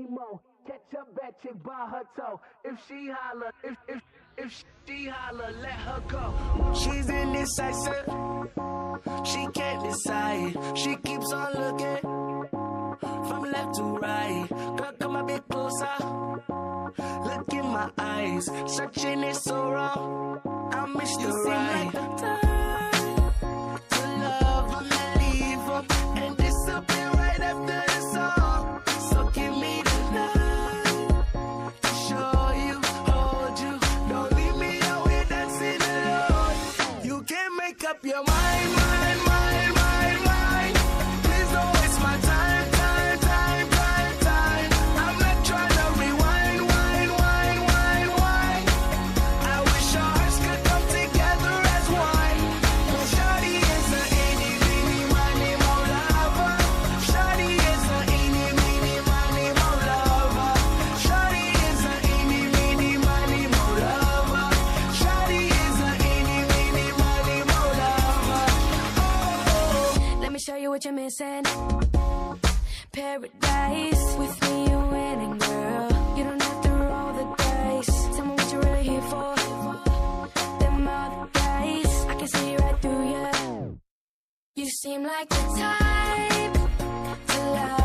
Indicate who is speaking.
Speaker 1: more. Catch a bad chick by her toe. If she holler, if she holler, let her go. She's indecisive. She can't decide. She keeps on looking from left to right. Girl, come a bit closer. Look in my eyes. Searching is so wrong. I missed the right time to love and leave her and disappear right after the song. So give me the night to show you, hold you. Don't leave me out here dancing alone. You can't make up your mind, mind, mind, mind, mind. Please don't waste my time, time, time, time, time. I'm not trying to rewind, wind, wind, wind, wind. I wish our hearts could come together as one. No, shawty is a eeny, meeny, miny, mo lover. Shawty is a eeny, meeny, miny, mo lover. Shawty is a eeny, meeny, miny, mo lover. Shawty is a eeny, meeny, miny, mo lover. Oh.
Speaker 2: Let me show you what you're missing. Paradise. With me, you're winning, girl. You don't have to roll the dice. Tell me what you're really here for. Them other guys, I can see right through you. You seem like the type to love